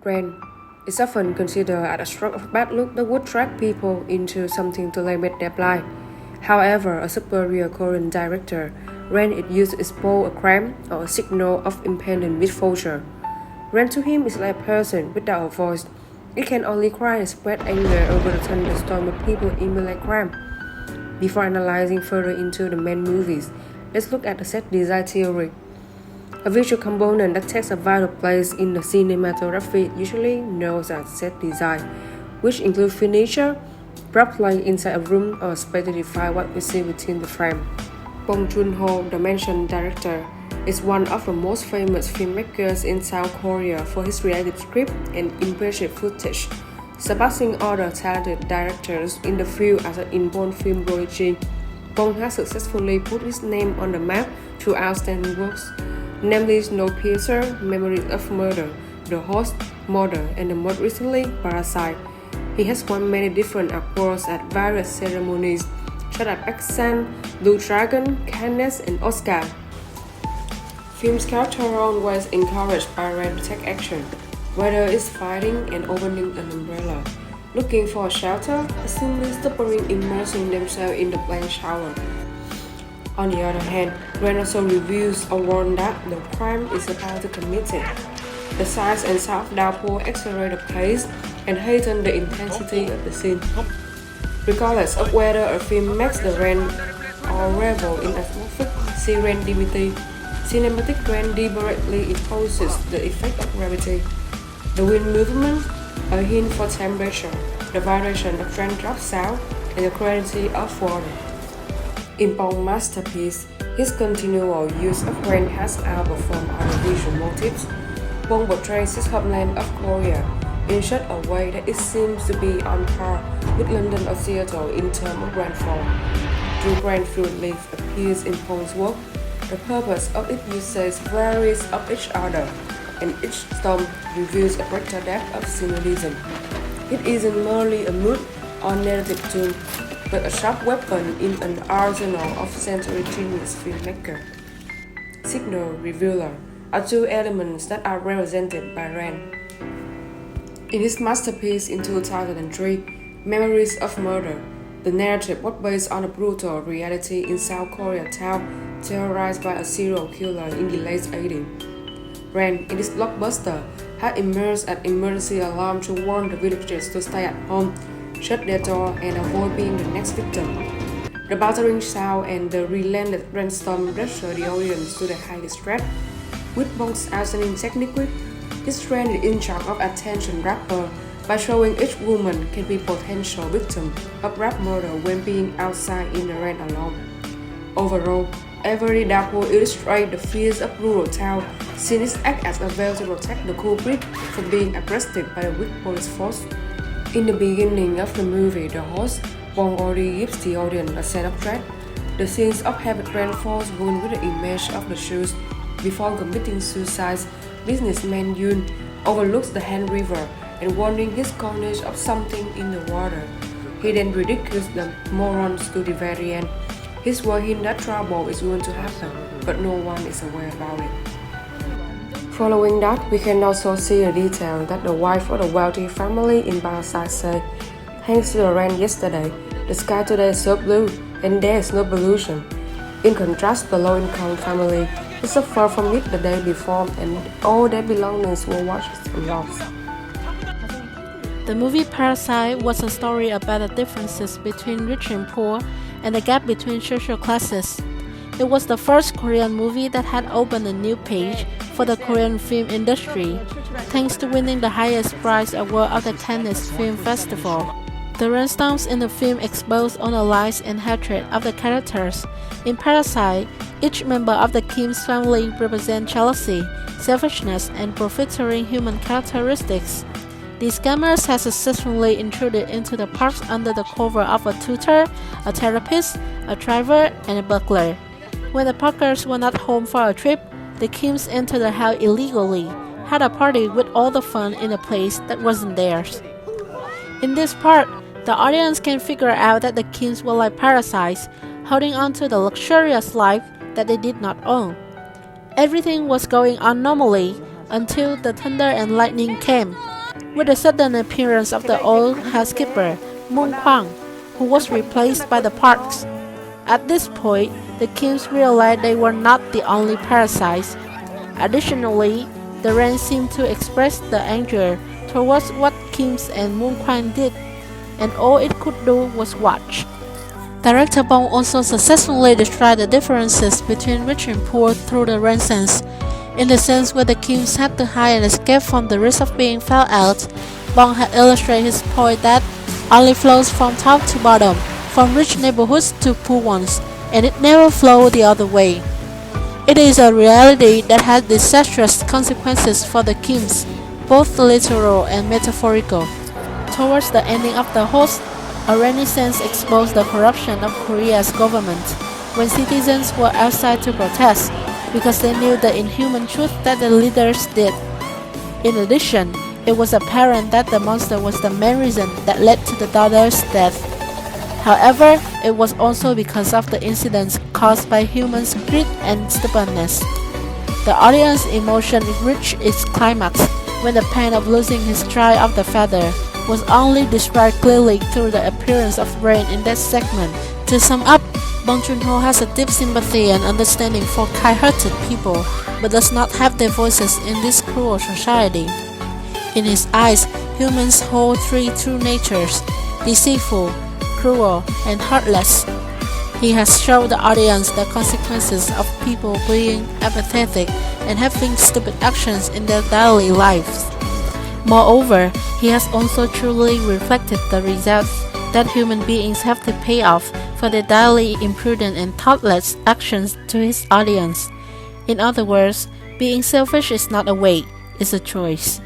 Rain is often considered as a stroke of bad luck that would drag people into something to limit their blind. However, a superior Korean director, Rain it used is both a crime or a signal of impending misfortune. Rain to him is like a person without a voice. It can only cry and spread anger over the thunderstorm of people emulate crime. Before analyzing further into the main movies, let's look at the set design theory. A visual component that takes a vital place in the cinematography usually known as set design, which includes furniture, prop lying inside a room or space to define what we see within the frame. Bong Joon-ho, the mentioned director, is one of the most famous filmmakers in South Korea for his creative script and impressive footage, surpassing other talented directors in the field as an inborn film prodigy. Bong has successfully put his name on the map through outstanding works, namely Snowpiercer, Memories of Murder, The Host, Mother, and the most recently, Parasite. He has won many different awards at various ceremonies, such as Busan, Blue Dragon, Cannes, and Oscar. Films characters are always encouraged by Rain to take action, whether it's fighting and opening an umbrella, looking for a shelter, or simply stubbornly immersing themselves in the blank shower. On the other hand, Rain also reveals a warning that the crime is about to be committed. The size and sound of downpour accelerate the pace and heighten the intensity of the scene. Regardless of whether a film makes the rain or revel in atmospheric serendipity, cinematic rain deliberately imposes the effect of gravity. The wind movement, a hint for temperature, the variation of raindrop sound, and the quality of water. In Bong's masterpiece, his continual use of rain has outperformed other visual motifs. Bong portrays his homeland of Korea in such a way that it seems to be on par with London or Seattle in terms of rainfall. Though rain fluidly appears in Bong's work, the purpose of its usage varies of each other, and each storm reveals a greater depth of symbolism. It isn't merely a mood or narrative tool, but a sharp weapon in an arsenal of century genius filmmaker. Signal, revealer are two elements that are represented by Rain. In his masterpiece in 2003, Memories of Murder, the narrative was based on a brutal reality in South Korea town terrorized by a serial killer in the late 80s. Rain, in this blockbuster, had emerged an emergency alarm to warn the villagers to stay at home, shut their door, and avoid being the next victim. The battering sound and the relentless rainstorm pressure the audience to the highest threat. With Bong's outstanding technique, this Rain is in charge of attention grabber by showing each woman can be potential victim of rap murder when being outside in the rain alone. Overall, every downpour illustrates the fears of rural town, since it acts as a veil to protect the culprit from being arrested by a weak police force. In the beginning of the movie The Host, Bong already gives the audience a set of dread. The scenes of heavy rainfalls wound with the image of the shoes. Before committing suicide, businessman Yoon overlooks the Han River and warning his corners of something in the water. He then ridicules the morons to the very end. His word hint that trouble is going to happen, but no one is aware about it. Following that, we can also see a detail that the wife of the wealthy family in Parasite said, "Thanks to the rain yesterday, the sky today is so blue, and there is no pollution." In contrast, the low-income family who suffered from it the day before, and all their belongings were washed and lost. The movie Parasite was a story about the differences between rich and poor and the gap between social classes. It was the first Korean movie that had opened a new page for the Korean film industry, thanks to winning the highest prize award of the Cannes Film Festival. The rainstorms in the film expose all the lies and hatred of the characters. In Parasite, each member of the Kim's family represents jealousy, selfishness, and profiteering human characteristics. The scammers have successfully intruded into the parks under the cover of a tutor, a therapist, a driver, and a burglar. When the Parkers were not home for a trip, the Kims entered the house illegally, had a party with all the fun in a place that wasn't theirs. In this part, the audience can figure out that the Kims were like parasites, holding on to the luxurious life that they did not own. Everything was going on normally until the thunder and lightning came. with the sudden appearance of the old housekeeper, Moon Kwang, who was replaced by the Parks. At this point, the Kims realized they were not the only parasites. Additionally, the rain seemed to express the anger towards what Kims and Moon Kwang did, and all it could do was watch. Director Bong also successfully described the differences between rich and poor through the Renaissance. In the sense where the Kims had to hide and escape from the risk of being found out, Bong had illustrated his point that only flows from top to bottom, from rich neighborhoods to poor ones, and it never flowed the other way. It is a reality that had disastrous consequences for the Kims, both literal and metaphorical. Towards the ending of the host, a Renaissance exposed the corruption of Korea's government when citizens were outside to protest because they knew the inhuman truth that the leaders did. In addition, it was apparent that the monster was the main reason that led to the daughter's death. However, it was also because of the incidents caused by humans' greed and stubbornness. The audience emotion reached its climax when the pain of losing his child of the father was only described clearly through the appearance of rain in that segment. To sum up, Bong Joon-ho has a deep sympathy and understanding for kind-hearted people, but does not have their voices in this cruel society. In his eyes, humans hold three true natures: deceitful, cruel, and heartless. He has shown the audience the consequences of people being apathetic and having stupid actions in their daily lives. Moreover, he has also truly reflected the results that human beings have to pay off for their daily imprudent and thoughtless actions to his audience. In other words, being selfish is not a way, it's a choice.